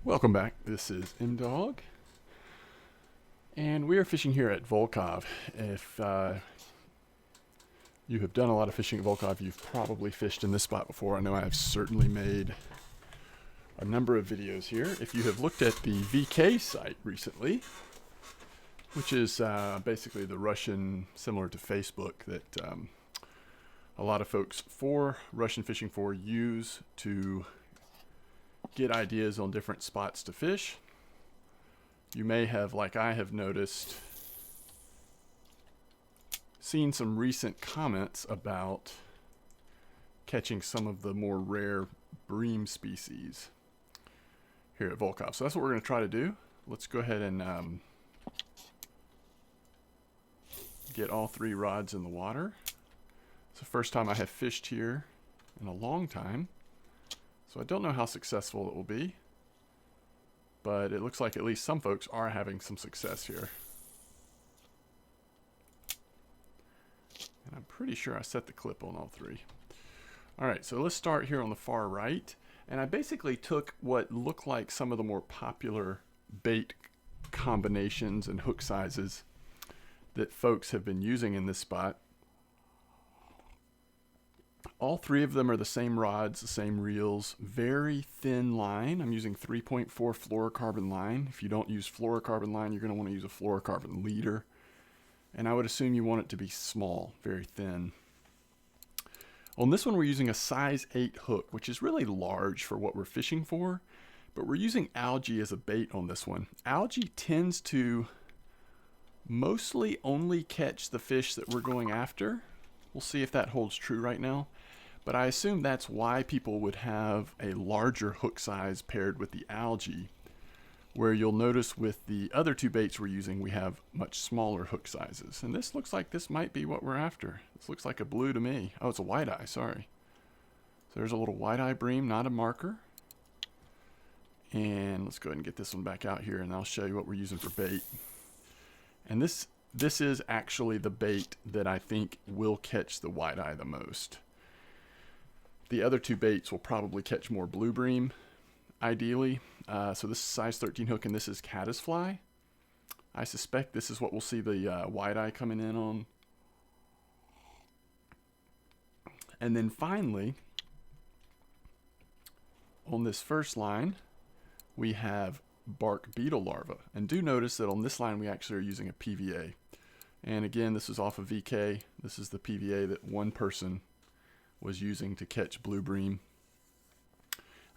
Welcome back. This is M-Dog, and we are fishing here at Volkhov. If you have done a lot of fishing at Volkhov, you've probably fished in this spot before. I know I have certainly made a number of videos here. If you have looked at the VK site recently, which is basically the Russian, similar to Facebook, that a lot of folks for Russian fishing for use to get ideas on different spots to fish. You may have, like I have noticed, seen some recent comments about catching some of the more rare bream species here at Volkhov. So that's what we're going to try to do. Let's go ahead and get all three rods in the water. It's the first time I have fished here in a long time, so I don't know how successful it will be, but it looks like at least some folks are having some success here. And I'm pretty sure I set the clip on all three. Alright, so let's start here on the far right. And I basically took what looked like some of the more popular bait combinations and hook sizes that folks have been using in this spot. All three of them are the same rods, the same reels, very thin line. I'm using 3.4 fluorocarbon line. If you don't use fluorocarbon line, you're going to want to use a fluorocarbon leader. And I would assume you want it to be small, very thin. On this one, we're using a size 8 hook, which is really large for what we're fishing for. But we're using algae as a bait on this one. Algae tends to mostly only catch the fish that we're going after. We'll see if that holds true right now. But I assume that's why people would have a larger hook size paired with the algae, where you'll notice with the other two baits we're using, we have much smaller hook sizes. And this looks like this might be what we're after. This looks like a blue to me. Oh, it's a white eye, sorry. So there's a little white eye bream, not a marker. And let's go ahead and get this one back out here, and I'll show you what we're using for bait. And this is actually the bait that I think will catch the white eye the most. The other two baits will probably catch more blue bream, ideally. So this is size 13 hook, and this is caddisfly. I suspect this is what we'll see the white eye coming in on. And then finally, on this first line, we have bark beetle larva. And do notice that on this line, we actually are using a PVA. And again, this is off of VK. This is the PVA that one person was using to catch blue bream.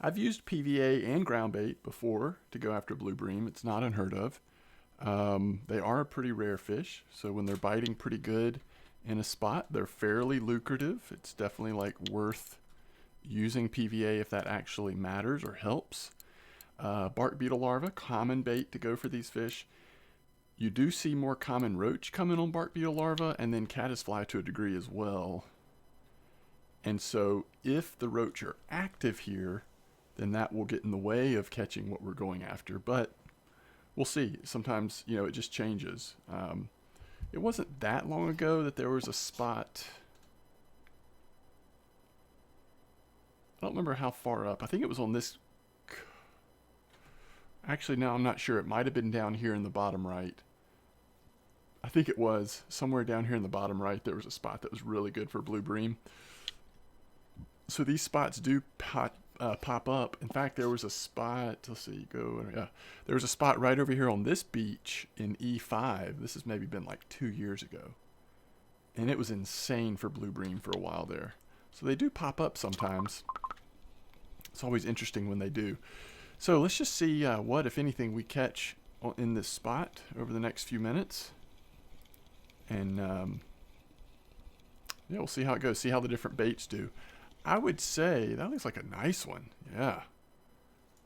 I've used PVA and ground bait before to go after blue bream. It's not unheard of. They are a pretty rare fish, so when they're biting pretty good in a spot, they're fairly lucrative. It's definitely like worth using PVA if that actually matters or helps. Bark beetle larva, common bait to go for these fish. You do see more common roach coming on bark beetle larva, and then caddisfly to a degree as well. And so if the roach are active here, then that will get in the way of catching what we're going after. But we'll see. Sometimes, you know, it just changes. It wasn't that long ago that there was a spot. I don't remember how far up. I think it was on this. Actually, no, I'm not sure. It might have been down here in the bottom right. I think it was somewhere down here in the bottom right. There was a spot that was really good for blue bream. So these spots do pop up. In fact, there was a spot, let's see, there was a spot right over here on this beach in E5. This has maybe been like 2 years ago. And it was insane for blue bream for a while there. So they do pop up sometimes. It's always interesting when they do. So let's just see what, if anything, we catch in this spot over the next few minutes. And yeah, we'll see how it goes, see how the different baits do. I would say that looks like a nice one. Yeah.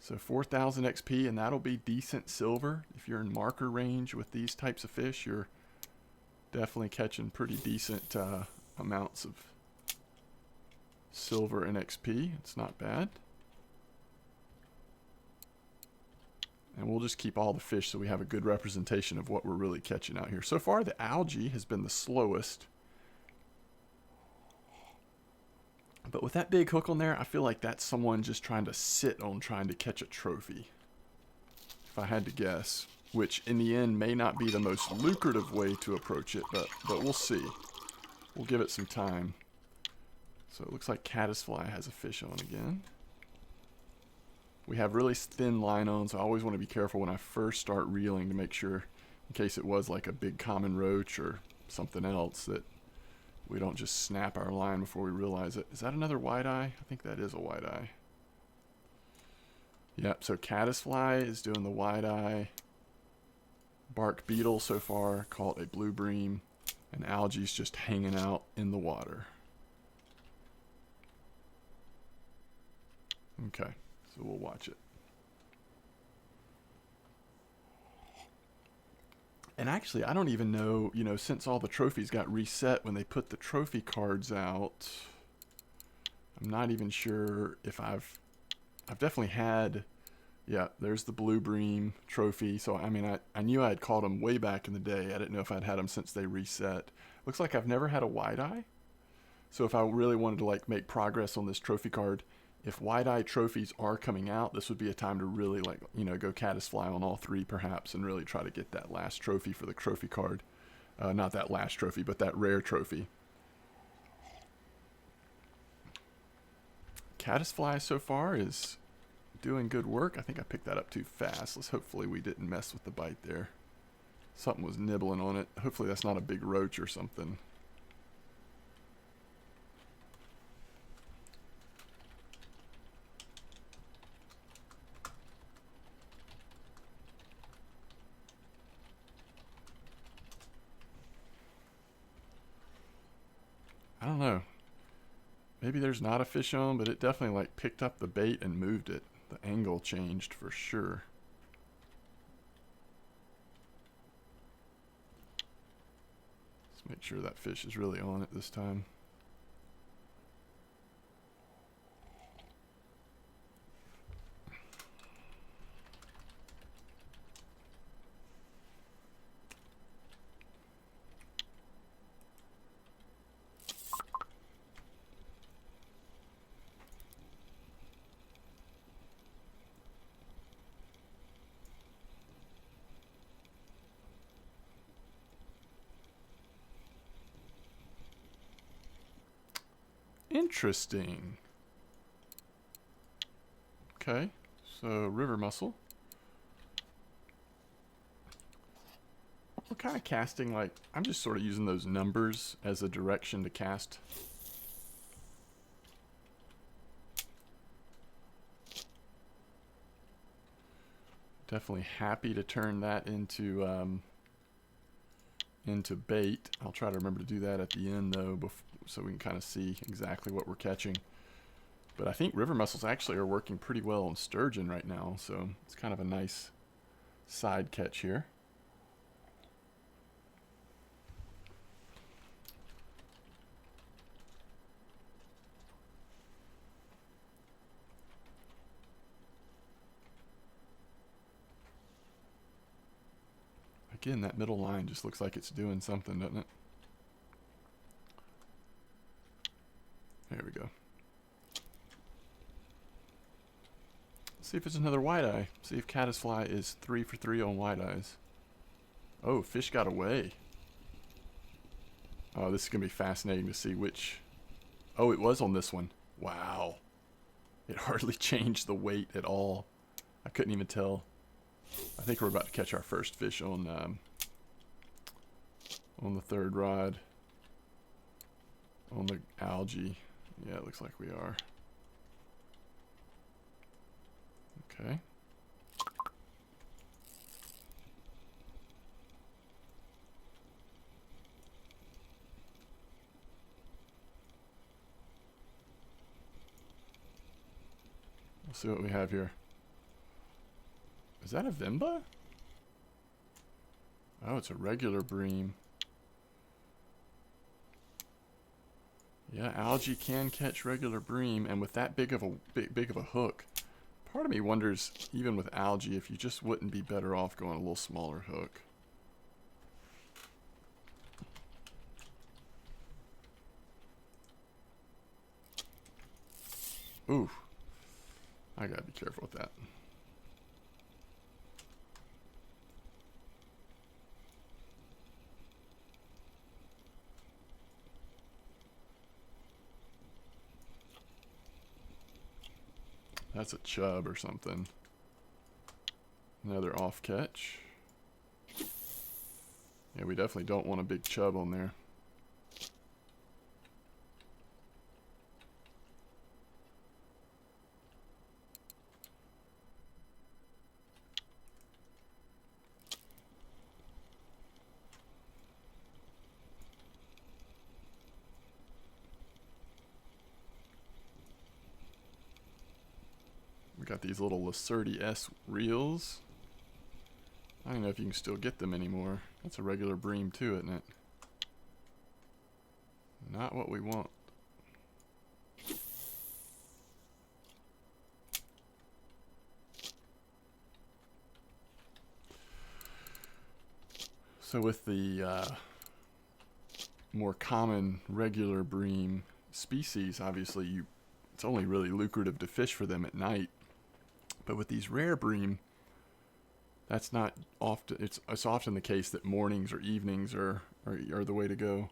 So 4,000 XP, and that'll be decent silver. If you're in marker range with these types of fish, you're definitely catching pretty decent amounts of silver and XP. It's not bad. And we'll just keep all the fish so we have a good representation of what we're really catching out here. So far, the algae has been the slowest. But with that big hook on there, I feel like that's someone just trying to sit on trying to catch a trophy. if I had to guess, which in the end may not be the most lucrative way to approach it, but we'll see. We'll give it some time. So it looks like caddisfly has a fish on again. We have really thin line on, so I always want to be careful when I first start reeling to make sure, in case it was like a big common roach or something else, that we don't just snap our line before we realize it. Is that another white eye? I think that is a white eye. Yep, so caddisfly is doing the white eye. Bark beetle so far, call it a blue bream. And algae's just hanging out in the water. Okay, so we'll watch it. And actually, I don't even know, you know, since all the trophies got reset when they put the trophy cards out, I'm not even sure if I've definitely had, yeah, there's the blue bream trophy. So, I mean, I knew I had caught them way back in the day. I didn't know if I'd had them since they reset. Looks like I've never had a white eye. So if I really wanted to like make progress on this trophy card, if white eye trophies are coming out, this would be a time to really like, you know, go caddisfly on all three perhaps and really try to get that last trophy for the trophy card. Not that last trophy, but that rare trophy. Caddisfly so far is doing good work. I think I picked that up too fast. Hopefully we didn't mess with the bite there. Something was nibbling on it. Hopefully that's not a big roach or something. I don't know. Maybe there's not a fish on, but it definitely like picked up the bait and moved it. The angle changed for sure. Let's make sure that fish is really on it this time. Interesting. Okay, so river mussel. What kind of casting, like, I'm just sort of using those numbers as a direction to cast. Definitely happy to turn that into bait. I'll try to remember to do that at the end though, so we can kind of see exactly what we're catching. But I think river mussels actually are working pretty well on sturgeon right now, so it's kind of a nice side catch here. Again, that middle line just looks like it's doing something, doesn't it? There we go. See if it's another white eye. See if caddisfly is 3 for 3 on white eyes. Oh, fish got away. Oh, this is going to be fascinating to see which... Oh, it was on this one. Wow. It hardly changed the weight at all. I couldn't even tell. I think we're about to catch our first fish on the third rod. On the algae. Yeah, it looks like we are. Okay. Let's see what we have here. Is that a Vimba? Oh, it's a regular bream. Yeah, algae can catch regular bream, and with that big of a hook, part of me wonders, even with algae, if you just wouldn't be better off going a little smaller hook. Ooh, I gotta be careful with that. That's a chub or something. Another off catch. Yeah, we definitely don't want a big chub on there. We got these little Lacerti S reels. I don't know if you can still get them anymore. That's a regular bream too, isn't it? Not what we want. So with the more common regular bream species, obviously it's only really lucrative to fish for them at night. But with these rare bream, that's not often. It's often the case that mornings or evenings are the way to go.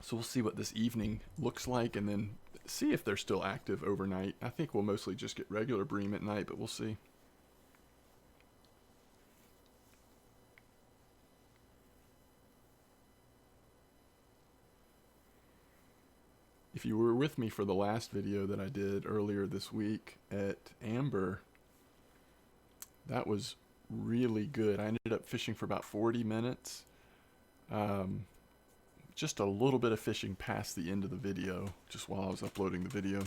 So we'll see what this evening looks like, and then see if they're still active overnight. I think we'll mostly just get regular bream at night, but we'll see. If you were with me for the last video that I did earlier this week at Amber, that was really good. I ended up fishing for about 40 minutes. Just a little bit of fishing past the end of the video, just while I was uploading the video.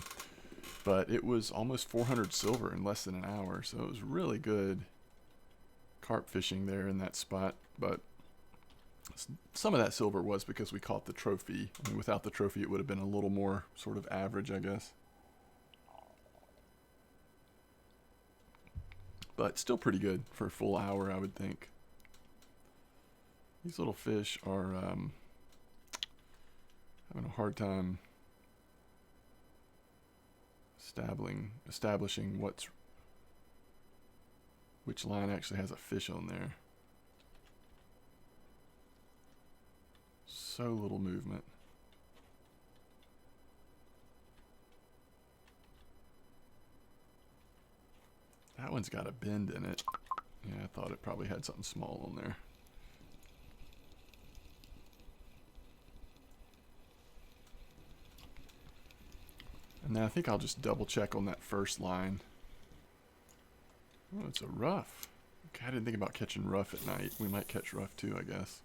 But it was almost 400 silver in less than an hour, so it was really good carp fishing there in that spot. But some of that silver was because we caught the trophy. I mean, without the trophy, it would have been a little more sort of average, I guess. But still pretty good for a full hour, I would think. These little fish are having a hard time establishing which line actually has a fish on there. So little movement. That one's got a bend in it. Yeah, I thought it probably had something small on there. And then I think I'll just double check on that first line. Oh, it's a rough. Okay, I didn't think about catching rough at night. We might catch rough too, I guess,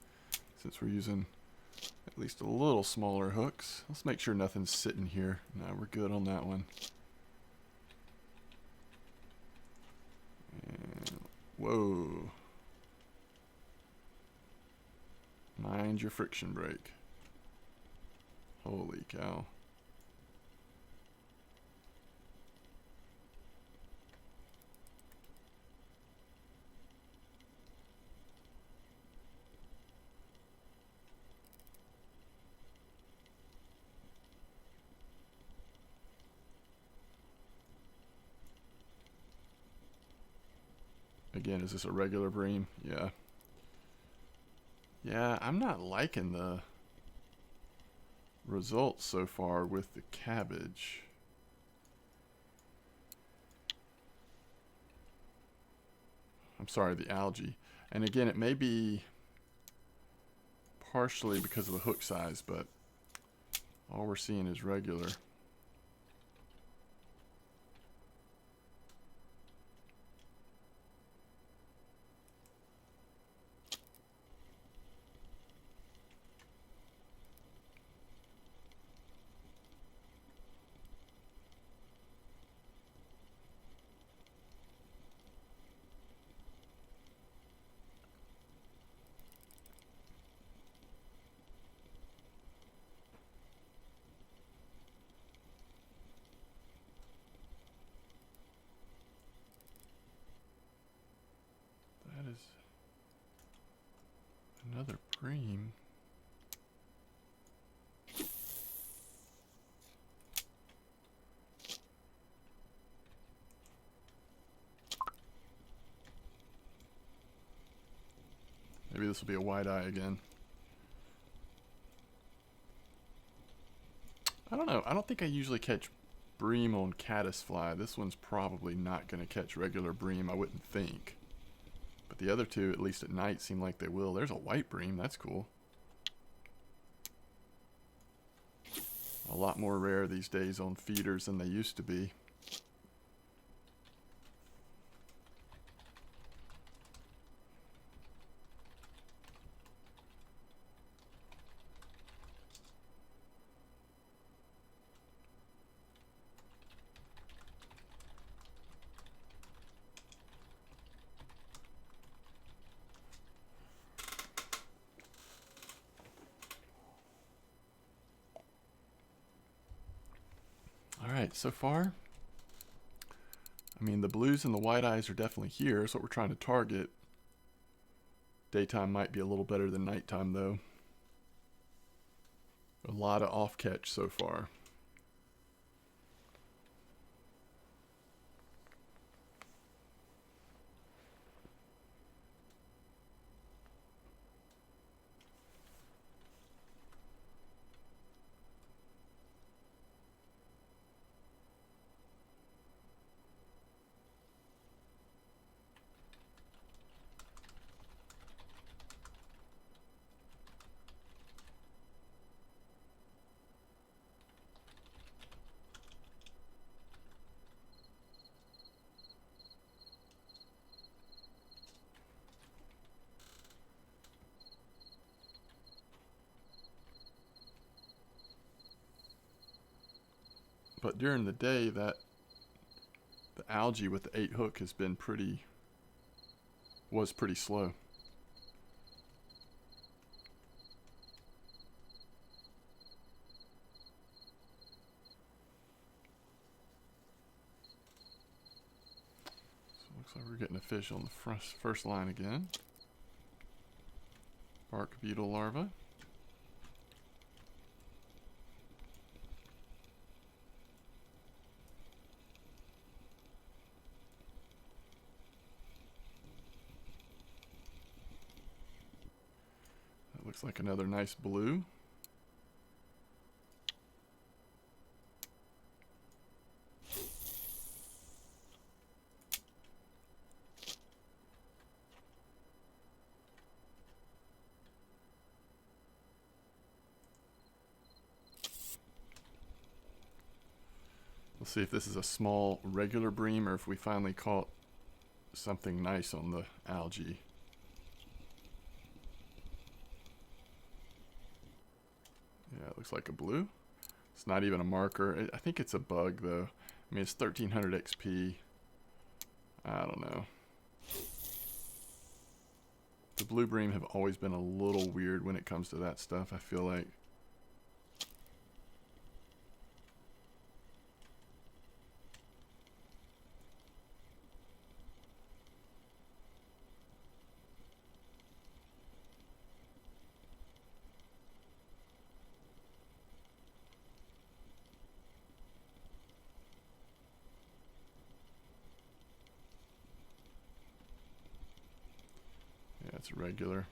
since we're using at least a little smaller hooks. Let's make sure nothing's sitting here. No, we're good on that one. And, whoa. Mind your friction brake. Holy cow. Again, is this a regular bream? Yeah. Yeah, I'm not liking the results so far with the cabbage. I'm sorry, the algae. And again, it may be partially because of the hook size, but all we're seeing is regular. That is another bream. Maybe this will be a wide eye again. I don't know. I I don't think I usually catch bream on caddisfly. This one's probably not going to catch regular bream, I wouldn't think. But the other two, at least at night, seem like they will. There's a white bream. That's cool. A lot more rare these days on feeders than they used to be. Alright, so far, I mean, the blues and the white eyes are definitely here. That's what we're trying to target. Daytime might be a little better than nighttime, though. A lot of off-catch so far. But during the day, the algae with the 8 hook has been was pretty slow. So it looks like we're getting a fish on the first line again. Bark beetle larva. Looks like another nice blue. We'll see if this is a small regular bream or if we finally caught something nice on the algae. Yeah, it looks like a blue. It's not even a marker. I think it's a bug, though. I mean, it's 1300 XP. I don't know. The blue bream have always been a little weird when it comes to that stuff, I feel like. Yeah, it's regular.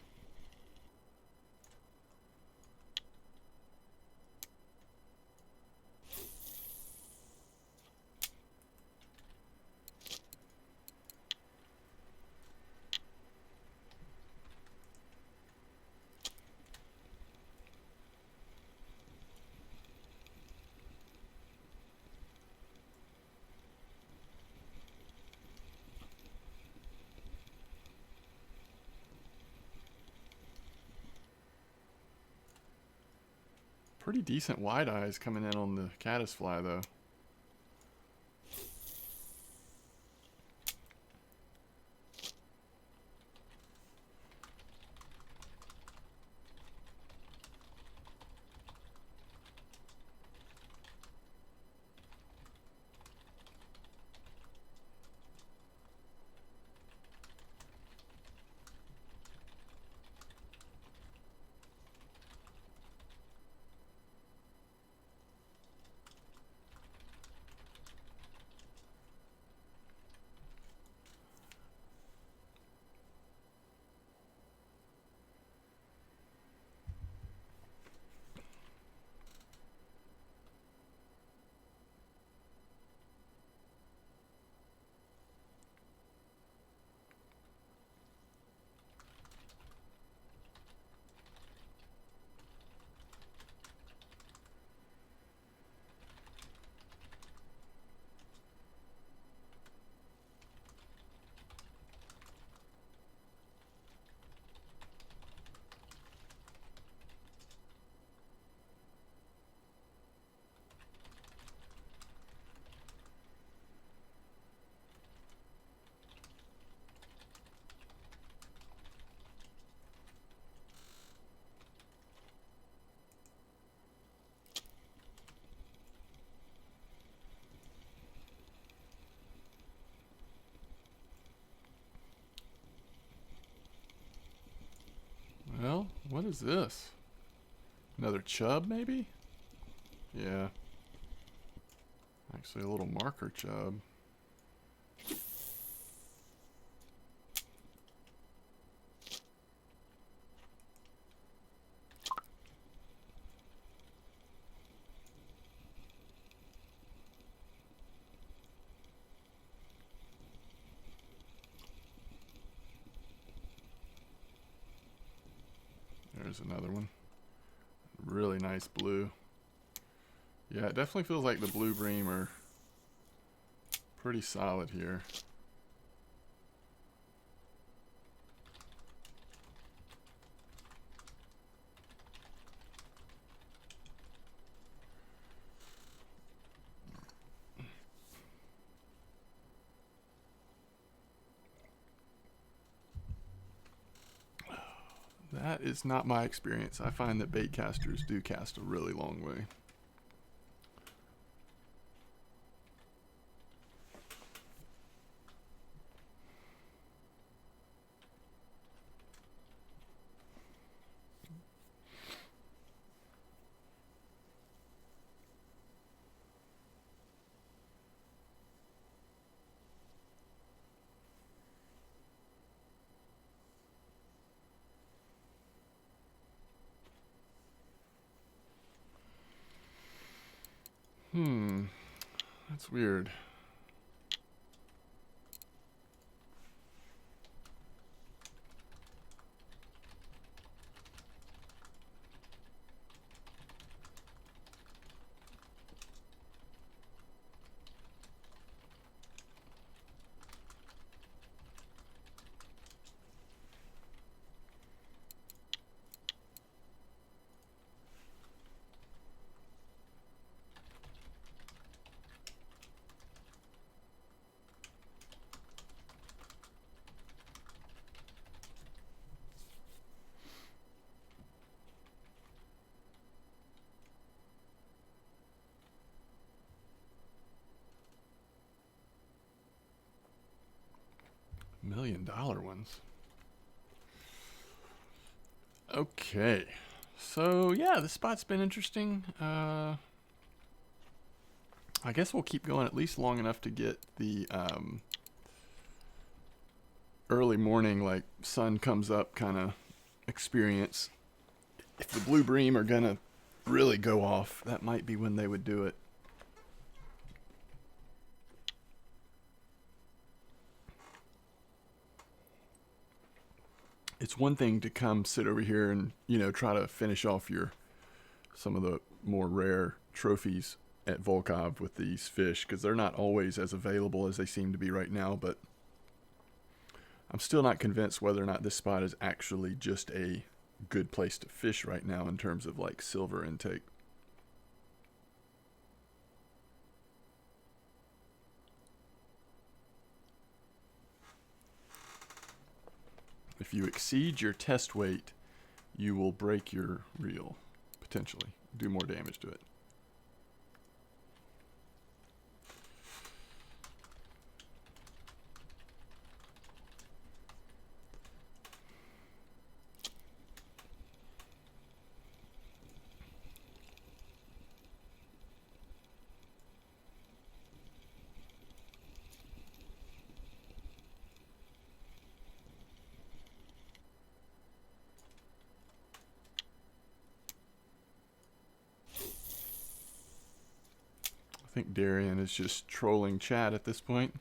Pretty decent wide eyes coming in on the caddisfly, though. is this? Another chub, maybe? Yeah. Actually, a little marker chub. There's another one. Really nice blue. Yeah, it definitely feels like the blue bream are pretty solid here. That is not my experience. I find that bait casters do cast a really long way. That's weird. $1 million ones. Okay. So, yeah, this spot's been interesting. I guess we'll keep going at least long enough to get the early morning, like, sun comes up kind of experience. If the blue bream are going to really go off, that might be when they would do it. It's one thing to come sit over here and, you know, try to finish off some of the more rare trophies at Volkhov with these fish, because they're not always as available as they seem to be right now, but I'm still not convinced whether or not this spot is actually just a good place to fish right now in terms of like silver intake. If you exceed your test weight, you will break your reel, potentially. Do more damage to it. I think Darian is just trolling chat at this point.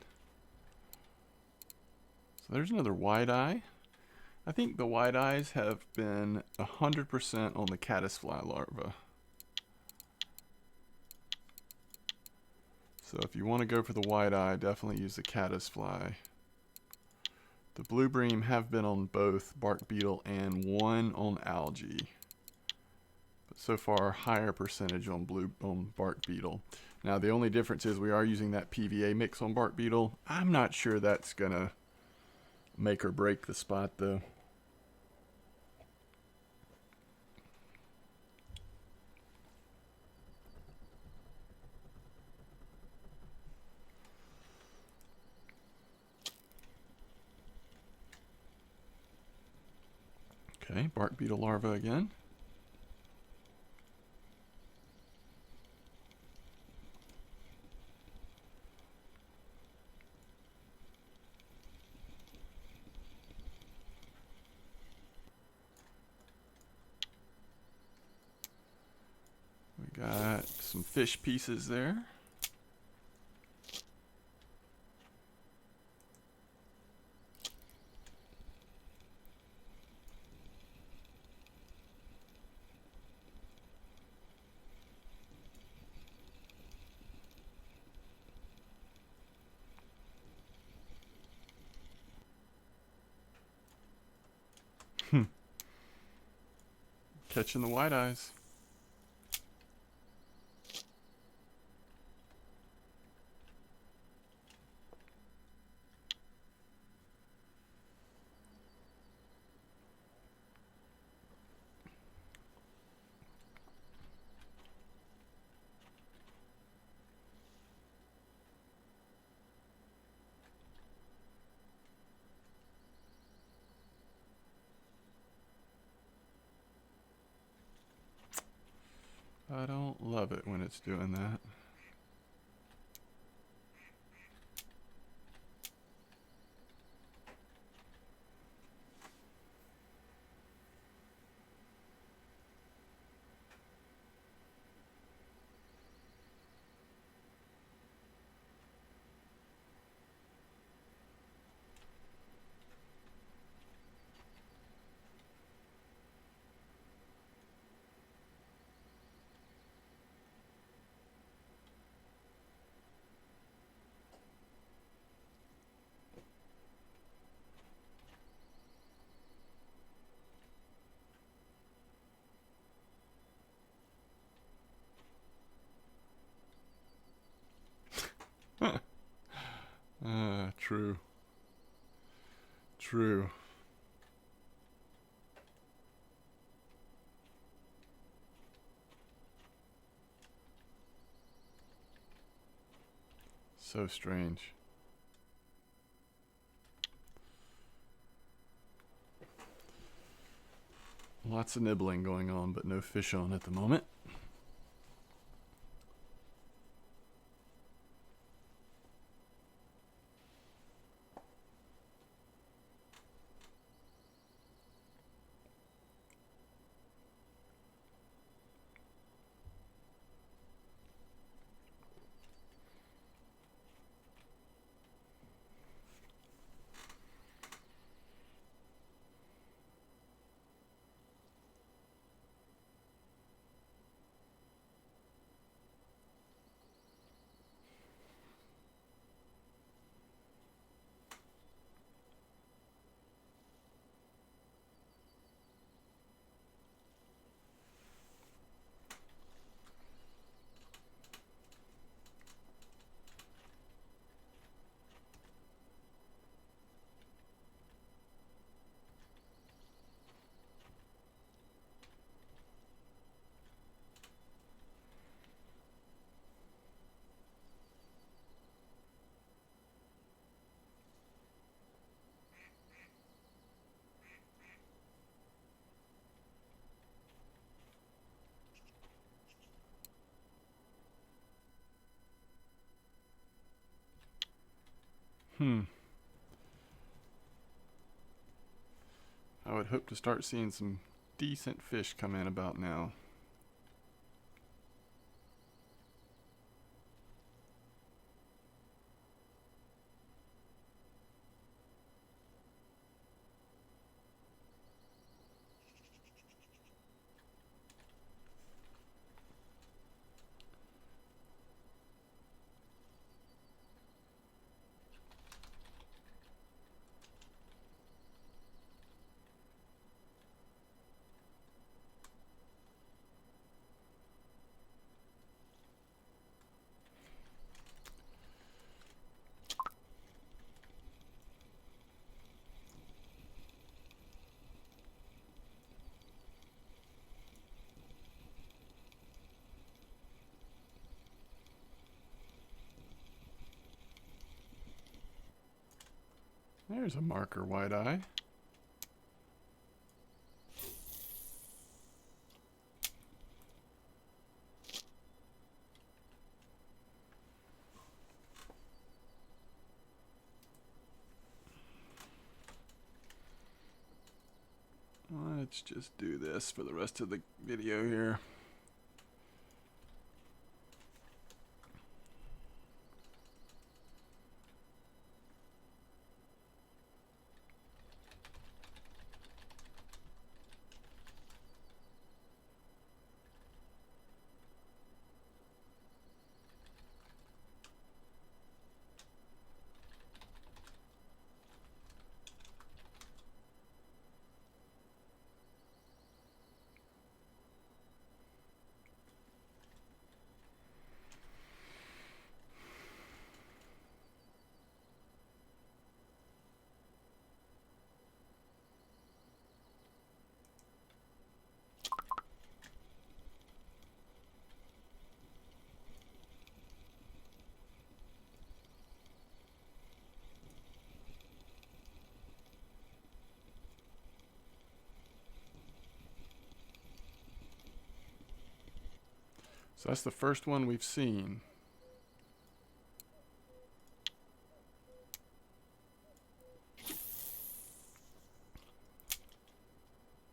So there's another wide eye. I think the wide eyes have been 100% on the caddisfly larva. So if you want to go for the wide eye, definitely use the caddisfly. The blue bream have been on both bark beetle and one on algae. But so far, higher percentage on bark beetle. Now the only difference is we are using that PVA mix on bark beetle. I'm not sure that's gonna make or break the spot though. Okay. Okay, bark beetle larva again. We got some fish pieces there. Catching the white eyes. I don't love it when it's doing that. True. True. So strange. Lots of nibbling going on, but no fish on at the moment. I would hope to start seeing some decent fish come in about now. There's a marker white eye. Let's just do this for the rest of the video here. So that's the first one we've seen.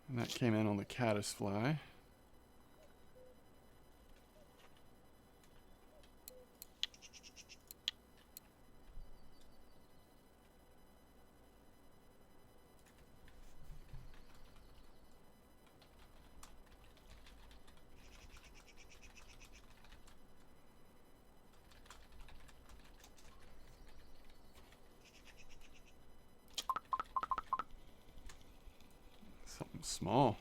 And that came in on the caddisfly. Something small.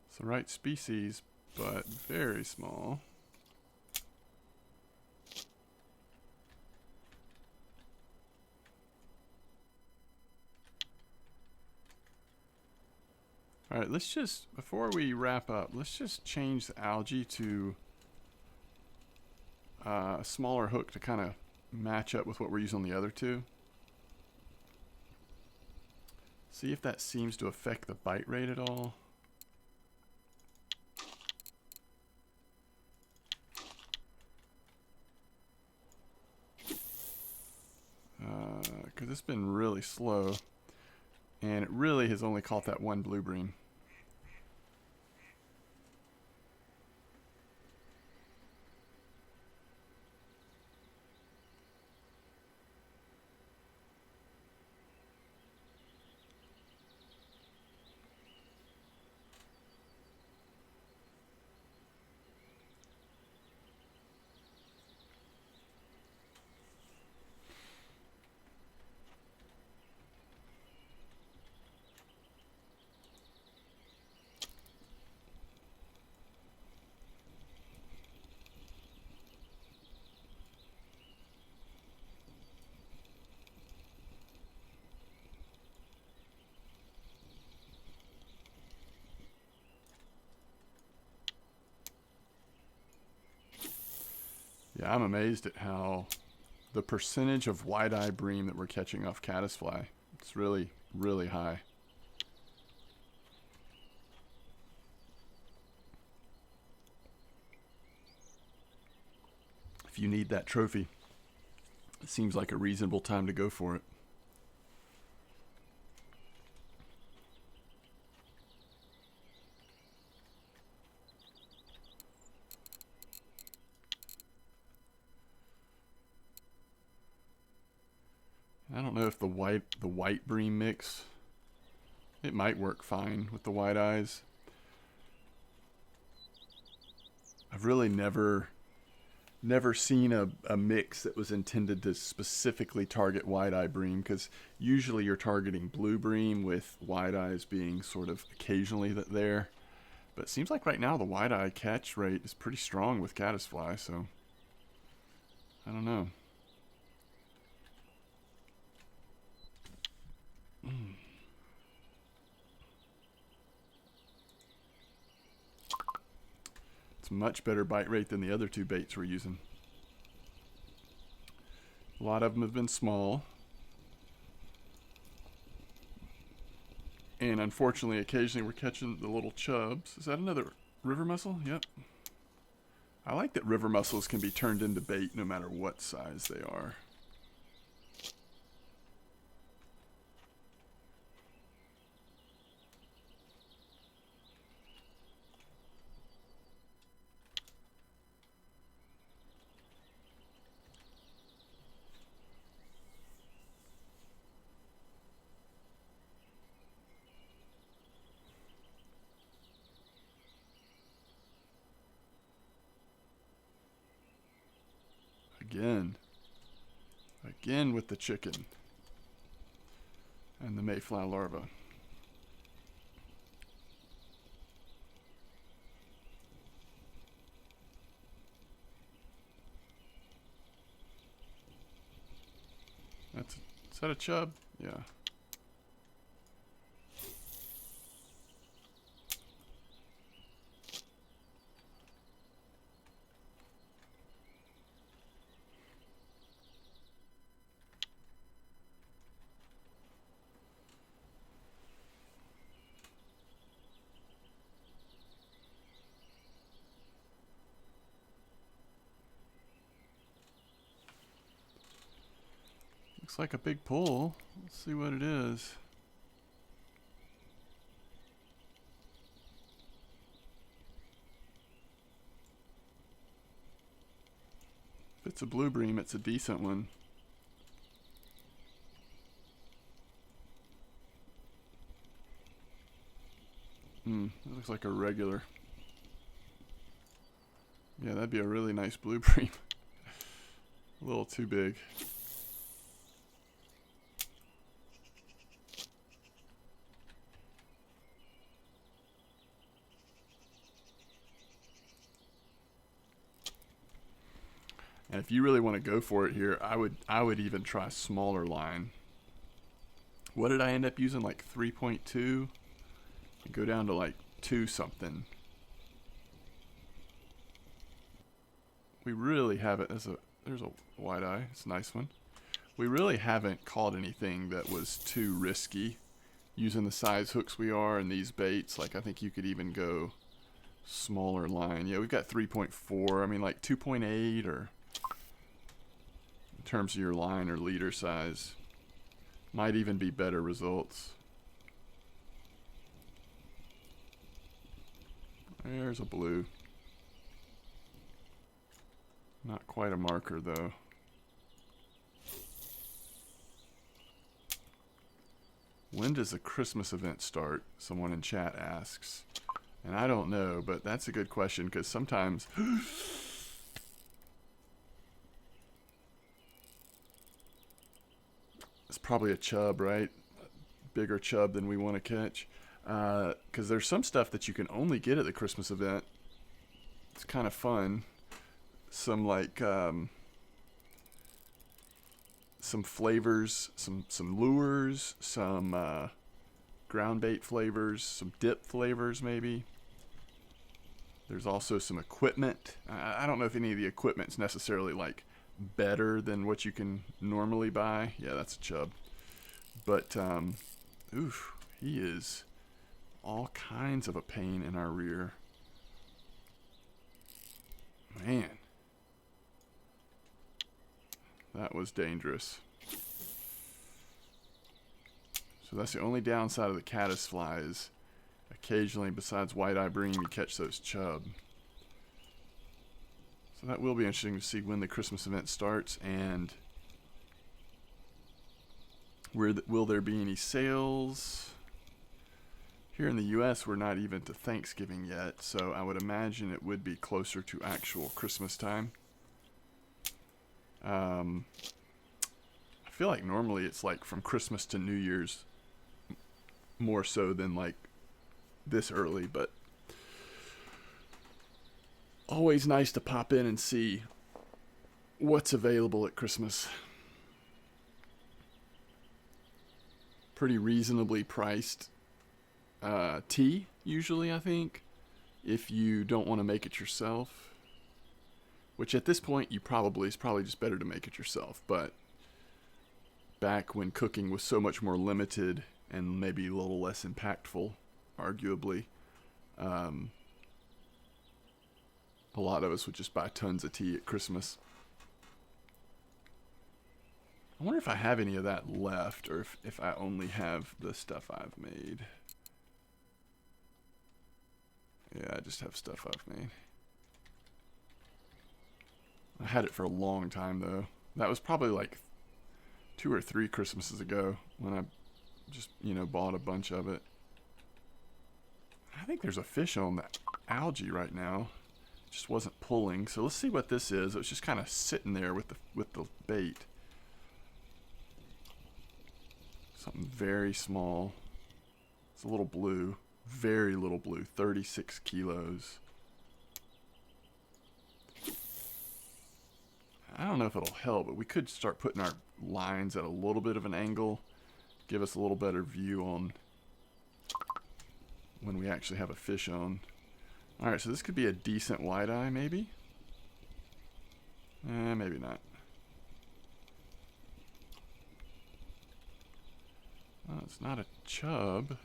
It's the right species, but very small. All right, let's just, before we wrap up, let's just change the algae to a smaller hook to kind of match up with what we're using on the other two. See if that seems to affect the bite rate at all. Because it's been really slow. And it really has only caught that one blue bream. Yeah, I'm amazed at how the percentage of wide-eye bream that we're catching off caddisfly, it's really, really high. If you need that trophy, it seems like a reasonable time to go for it. I don't know if the white bream mix, it might work fine with the white eyes. I've really never seen a mix that was intended to specifically target wide-eye bream, because usually you're targeting blue bream with wide eyes being sort of occasionally there. But it seems like right now the wide-eye catch rate is pretty strong with caddisfly, so I don't know. It's a much better bite rate than the other two baits we're using. A lot of them have been small. And unfortunately, occasionally we're catching the little chubs. Is that another River mussel? Yep. I like that river mussels can be turned into bait no matter what size they are. Again with the chicken and the mayfly larva. Is that a chub? Yeah. Looks like a big pull. Let's see what it is. If it's a blue bream, it's a decent one. It looks like a regular. Yeah, that'd be a really nice blue bream. A little too big. And if you really want to go for it here, I would even try a smaller line. What did I end up using? Like 3.2? Go down to like 2 something. We really haven't. There's a wide eye. It's a nice one. We really haven't caught anything that was too risky using the size hooks we are and these baits. Like I think you could even go smaller line. Yeah, we've got 3.4. I mean like 2.8 or in terms of your line or leader size. Might even be better results. There's a blue. Not quite a marker though. When does the Christmas event start? Someone in chat asks. And I don't know, but that's a good question because sometimes it's probably a chub, right? Bigger chub than we want to catch. Because there's some stuff that you can only get at the Christmas event. It's kind of fun. Some like some flavors, some lures, some ground bait flavors, some dip flavors maybe. There's also some equipment. I don't know if any of the equipment's necessarily like better than what you can normally buy. Yeah, that's a chub. But oof, he is all kinds of a pain in our rear. Man. That was dangerous. So that's the only downside of the caddisfly is occasionally, besides white-eye bream, you catch those chub. So that will be interesting to see when the Christmas event starts and will there be any sales? Here in the US, we're not even to Thanksgiving yet, so I would imagine it would be closer to actual Christmas time. I feel like normally it's like from Christmas to New Year's more so than like this early, but always nice to pop in and see what's available at Christmas. Pretty reasonably priced tea, usually, I think, if you don't want to make it yourself. Which at this point, it's probably just better to make it yourself. But back when cooking was so much more limited and maybe a little less impactful, arguably, a lot of us would just buy tons of tea at Christmas. I wonder if I have any of that left, or if I only have the stuff I've made. Yeah, I just have stuff I've made. I had it for a long time, though. That was probably like 2 or 3 Christmases ago when I just, bought a bunch of it. I think there's a fish on that algae right now. It just wasn't pulling. So let's see what this is. It was just kind of sitting there with the bait. Something very small. It's a little blue. Very little blue. 36 kilos. I don't know if it'll help, but we could start putting our lines at a little bit of an angle. Give us a little better view on when we actually have a fish on. Alright, so this could be a decent wide eye, maybe? Maybe not. Oh, it's not a chub.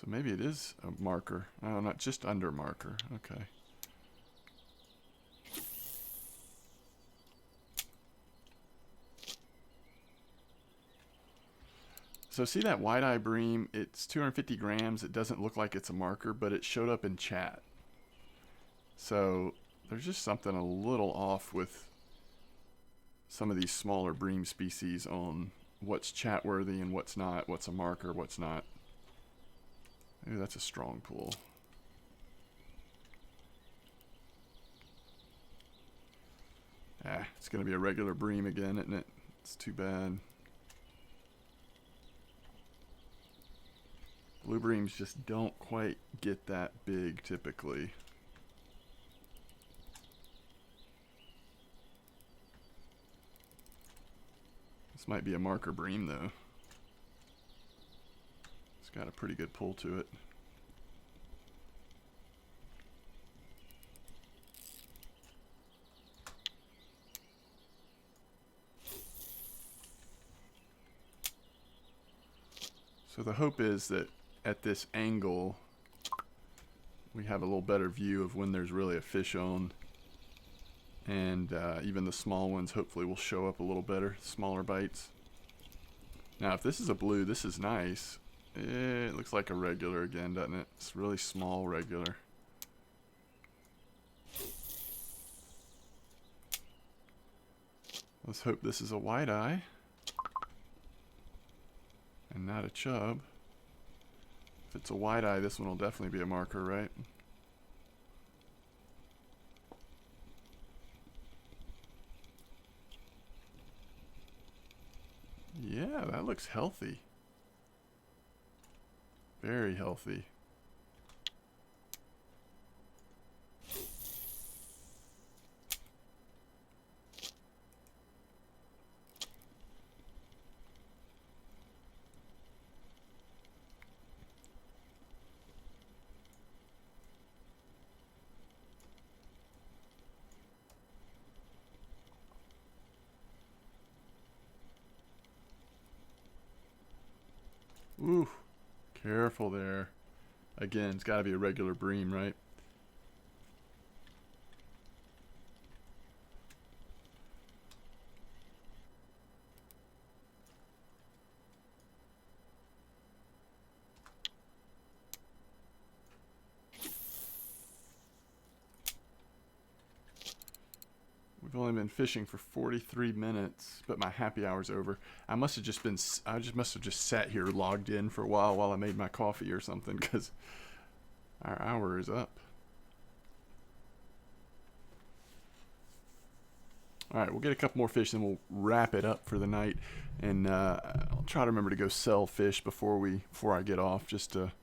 So maybe it is a marker. Oh, not just under marker. Okay. So see that wide-eye bream? It's 250 grams. It doesn't look like it's a marker, but it showed up in chat. So there's just something a little off with some of these smaller bream species on what's chat-worthy and what's not, what's a marker, what's not. Maybe that's a strong pull. It's going to be a regular bream again, isn't it? It's too bad. Blue breams just don't quite get that big typically. This might be a marker bream though. It's got a pretty good pull to it. So the hope is that at this angle we have a little better view of when there's really a fish on, and even the small ones hopefully will show up a little better, smaller bites. Now if this is a blue, this is nice. It looks like a regular again, doesn't it? It's really small regular. Let's hope this is a white eye and not a chub. If it's a wide eye, this one will definitely be a marker, right? Yeah, that looks healthy. Very healthy. Ooh, careful there. Again, it's got to be a regular bream, right? We've only been fishing for 43 minutes, but my happy hour's over. I must have just sat here logged in for a while I made my coffee or something, because our hour is up. Alright, we'll get a couple more fish, then we'll wrap it up for the night. And I'll try to remember to go sell fish before I get off, just to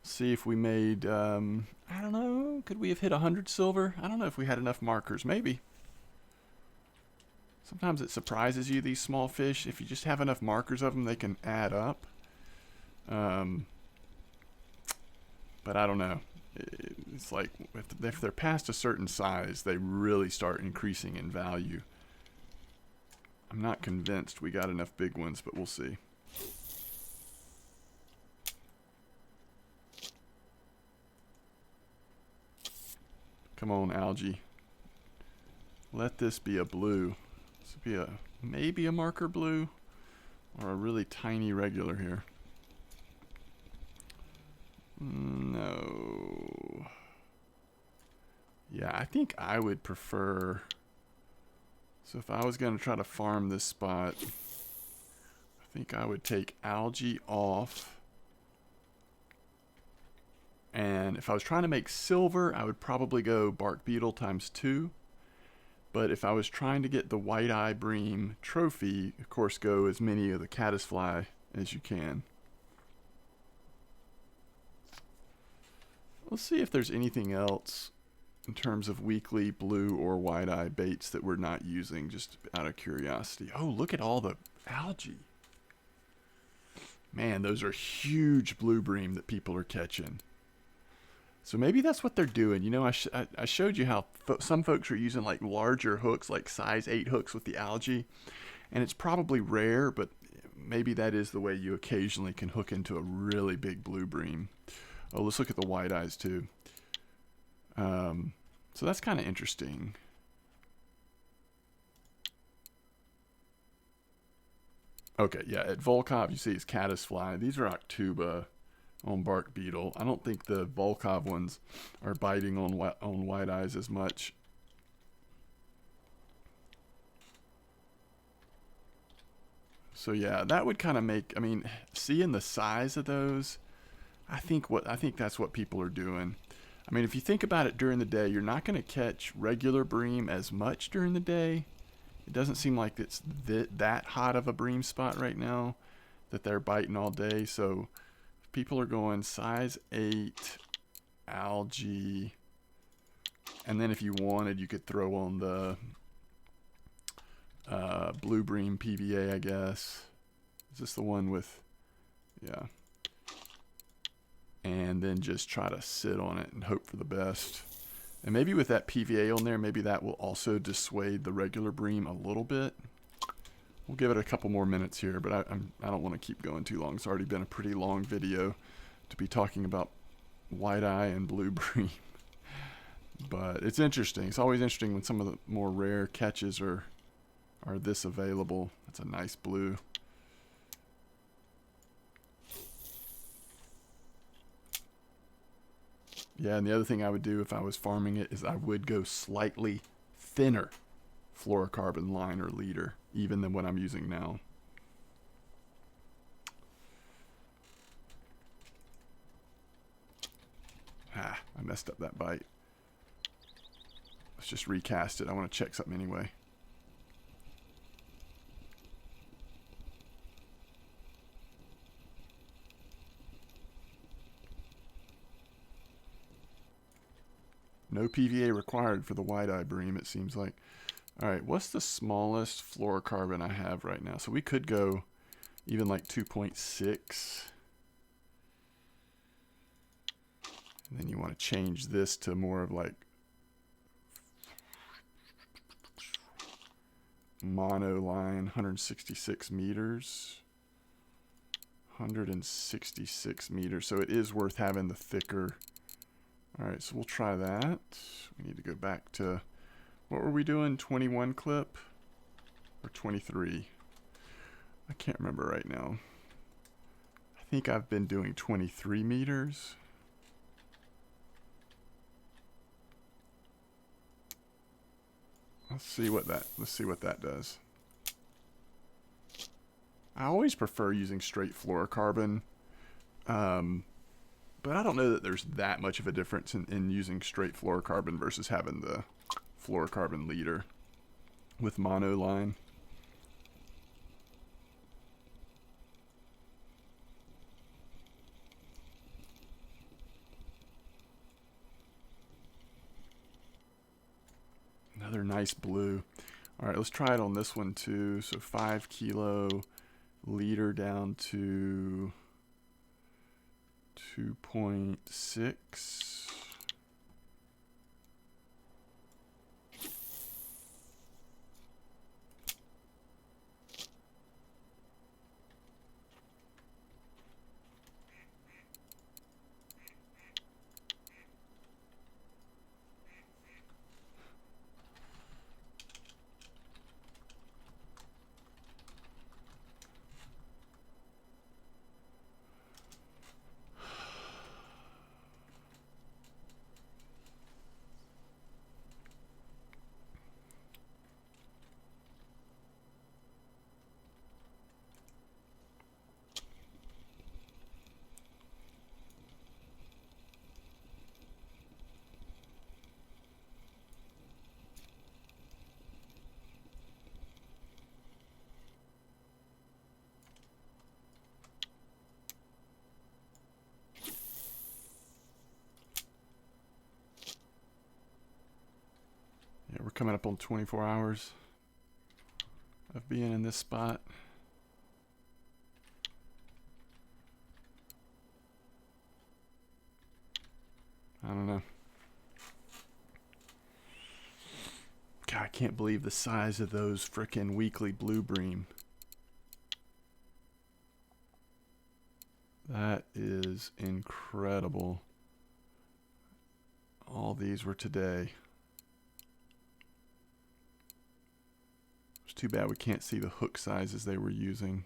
see if we made, I don't know, could we have hit 100 silver? I don't know if we had enough markers, maybe. Sometimes it surprises you, these small fish. If you just have enough markers of them, they can add up. But I don't know. It's like, if they're past a certain size, they really start increasing in value. I'm not convinced we got enough big ones, but we'll see. Come on, algae. Let this be a blue. This would be maybe a marker blue or a really tiny regular here. No. Yeah, I think I would prefer... So if I was going to try to farm this spot, I think I would take algae off. And if I was trying to make silver, I would probably go bark beetle ×2. But if I was trying to get the white-eye bream trophy, of course, go as many of the caddisfly as you can. Let's see if there's anything else in terms of weekly blue or white-eye baits that we're not using, just out of curiosity. Oh, look at all the algae. Man, those are huge blue bream that people are catching. So maybe that's what they're doing. You know, I showed you how some folks are using like larger hooks, like size 8 hooks with the algae. And it's probably rare, but maybe that is the way you occasionally can hook into a really big blue bream. Oh, let's look at the white eyes too. So that's kind of interesting. Okay, yeah, at Volkhov you see it's caddisfly. These are Octuba on bark beetle. I don't think the Volkhov ones are biting on white eyes as much. So yeah, that would kind of make, I mean, seeing the size of those, I think that's what people are doing. I mean, if you think about it during the day, you're not going to catch regular bream as much during the day. It doesn't seem like it's that hot of a bream spot right now that they're biting all day. So people are going size 8 algae, and then if you wanted, you could throw on the blue bream PVA, I guess. Is this the one with, yeah. And then just try to sit on it and hope for the best. And maybe with that PVA on there, maybe that will also dissuade the regular bream a little bit. We'll give it a couple more minutes here, but I don't want to keep going too long. It's already been a pretty long video to be talking about white eye and blue bream. But it's interesting. It's always interesting when some of the more rare catches are this available. That's a nice blue. Yeah, and the other thing I would do if I was farming it is I would go slightly thinner fluorocarbon line or leader, even than what I'm using now. I messed up that bite. Let's just recast it. I want to check something anyway. No PVA required for the white-eye bream, it seems like. All right, what's the smallest fluorocarbon I have right now? So we could go even like 2.6. And then you want to change this to more of like mono line, 166 meters. 166 meters, so it is worth having the thicker. All right, so we'll try that. We need to go back to, what were we doing, 21 clip or 23? I can't remember right now. I think I've been doing 23 meters. Let's see what that does. I always prefer using straight fluorocarbon. But I don't know that there's that much of a difference in using straight fluorocarbon versus having the fluorocarbon leader with mono line. Another nice blue. All right, let's try it on this one too. So 5 kilo leader down to 2.6. coming up on 24 hours of being in this spot. I don't know. God, I can't believe the size of those frickin' weekly blue bream. That is incredible. All these were today. It's too bad we can't see the hook sizes they were using.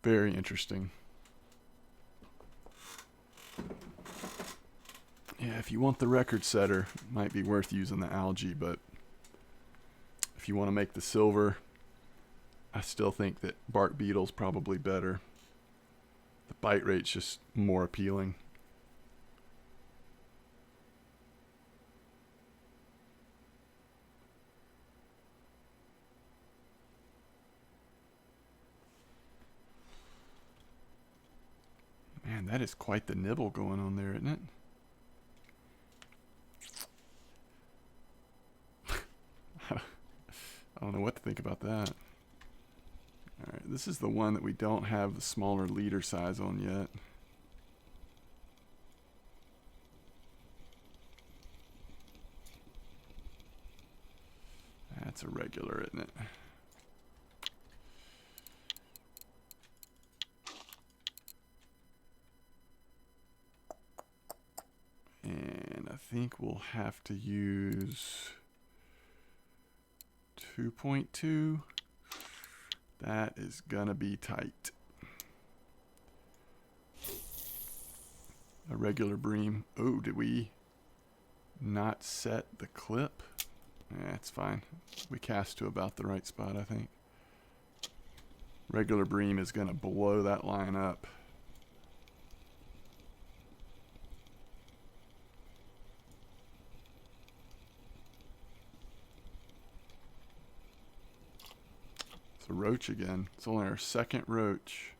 Very interesting. Yeah, if you want the record setter, it might be worth using the algae, but if you want to make the silver, I still think that bark beetle's probably better. The bite rate's just more appealing. Man, that is quite the nibble going on there, isn't it? I don't know what to think about that. Alright, this is the one that we don't have the smaller leader size on yet. That's a regular, isn't it? And I think we'll have to use 2.2. That is gonna be tight. A regular bream. Oh, did we not set the clip? It's fine. We cast to about the right spot, I think. Regular bream is gonna blow that line up. A roach again. It's only our second roach.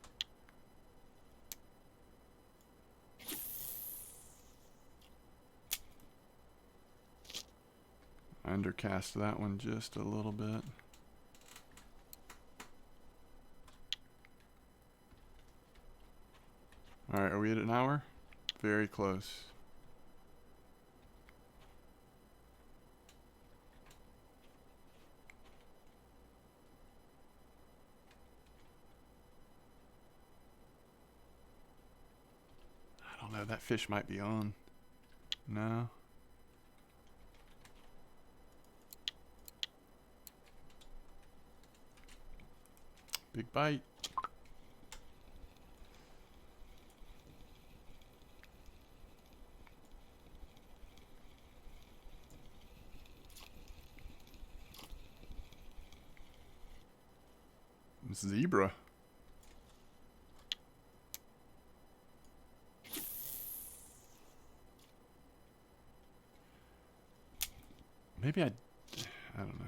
I undercast that one just a little bit. Alright, are we at an hour? Very close. No, that fish might be on. No. Big bite. Zebra. Maybe I don't know.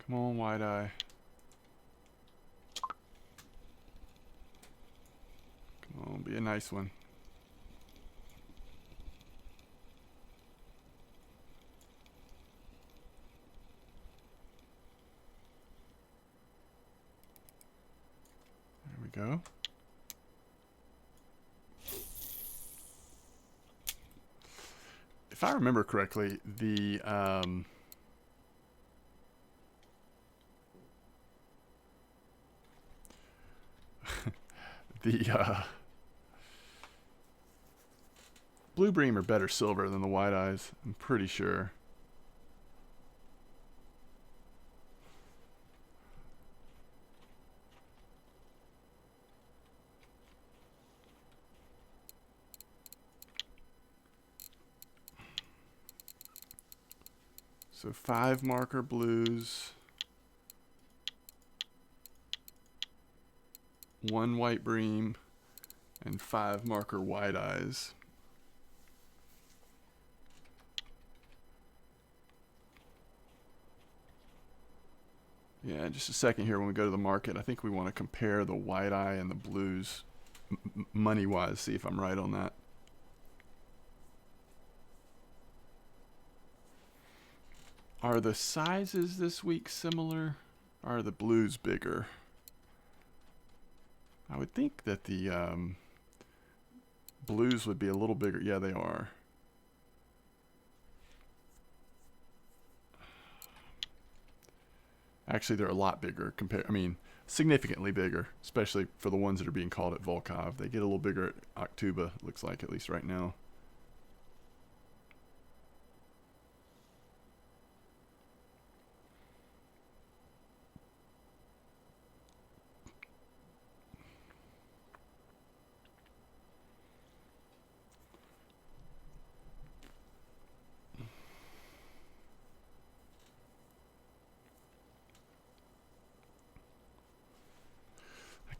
Come on, wide eye. Come on, be a nice one. There we go. If I remember correctly, the blue bream are better silver than the white eyes. I'm pretty sure. So 5 marker blues, 1 white bream, and 5 marker wide eyes. Yeah, just a second here when we go to the market. I think we want to compare the wide eye and the blues money-wise, see if I'm right on that. Are the sizes this week similar? Are the blues bigger? I would think that the blues would be a little bigger. Yeah, they are. Actually, they're a lot bigger compared. I mean, significantly bigger, especially for the ones that are being called at Volkhov. They get a little bigger at Oktuba, looks like, at least right now.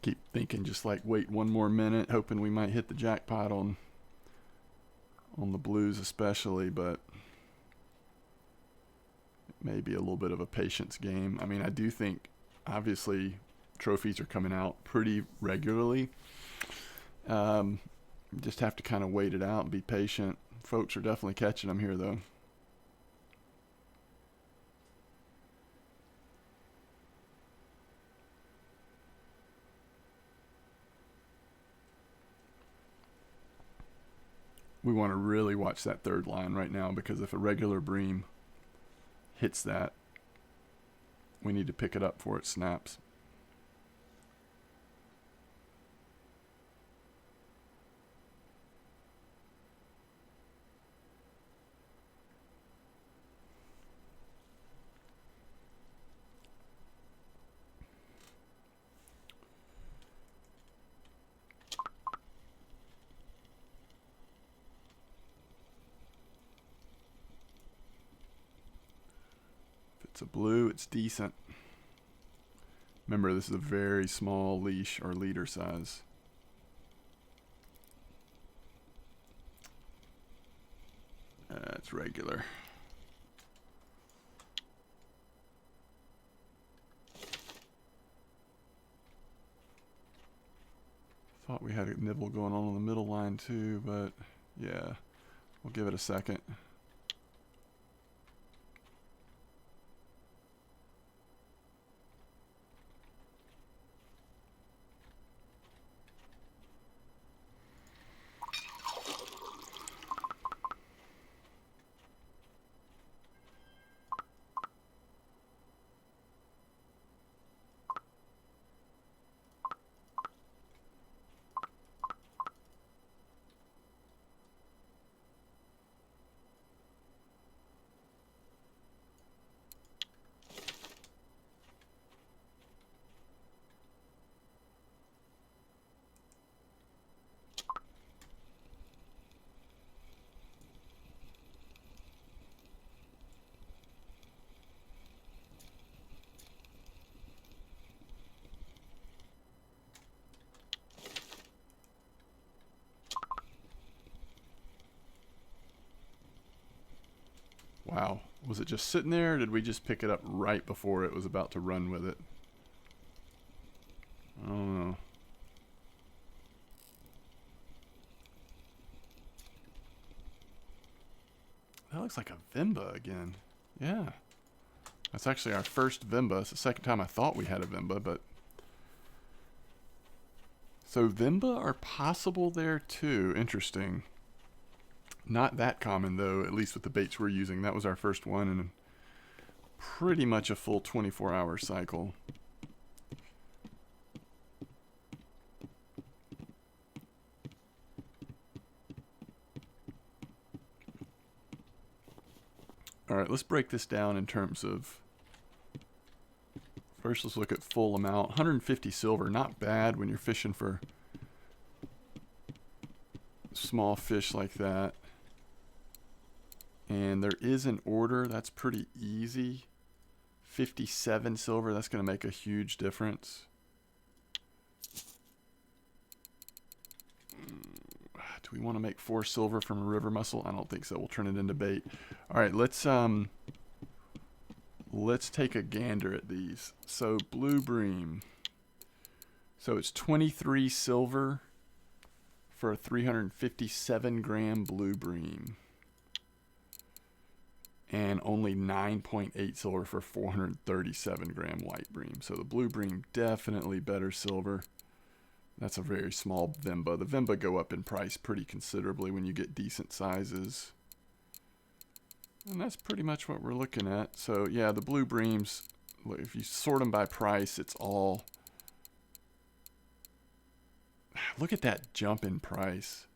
Keep thinking just like wait one more minute, hoping we might hit the jackpot on the blues especially, but it may be a little bit of a patience game. I mean, I do think obviously trophies are coming out pretty regularly. Just have to kind of wait it out and be patient. Folks are definitely catching them here though. We want to really watch that third line right now, because if a regular bream hits that, we need to pick it up before it snaps. It's a blue, it's decent. Remember, this is a very small leash or leader size. It's regular. Thought we had a nibble going on the middle line too, but yeah, we'll give it a second. Wow, was it just sitting there, or did we just pick it up right before it was about to run with it? I don't know. That looks like a Vimba again. Yeah. That's actually our first Vimba. It's the second time I thought we had a Vimba, but... So Vimba are possible there too. Interesting. Not that common though, at least with the baits we're using. That was our first one, and pretty much a full 24-hour cycle. All right, let's break this down in terms of... First, let's look at full amount. 150 silver, not bad when you're fishing for small fish like that. And there is an order, that's pretty easy. 57 silver, that's going to make a huge difference. Do we want to make 4 silver from a river mussel? I don't think so. We'll turn it into bait. All right, let's take a gander at these. So blue bream. So it's 23 silver for a 357 gram blue bream. And only 9.8 silver for 437 gram white bream. So the blue bream definitely better silver. That's a very small Vimba. The Vimba go up in price pretty considerably when you get decent sizes. And that's pretty much what we're looking at. So yeah, the blue breams, if you sort them by price, it's all... Look at that jump in price.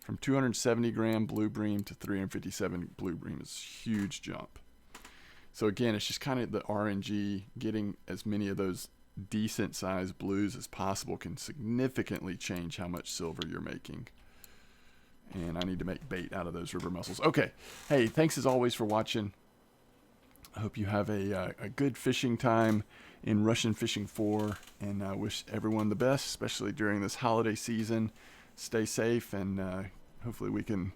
From 270 gram blue bream to 357 blue bream is a huge jump. So again, it's just kind of the RNG. Getting as many of those decent sized blues as possible can significantly change how much silver you're making. And I need to make bait out of those river mussels. Okay. Hey, thanks as always for watching. I hope you have a good fishing time in Russian Fishing 4. And I wish everyone the best, especially during this holiday season. Stay safe, and hopefully we can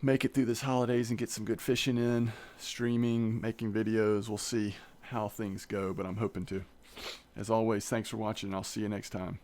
make it through this holidays and get some good fishing in, streaming, making videos. We'll see how things go, but I'm hoping to. As always, thanks for watching, and I'll see you next time.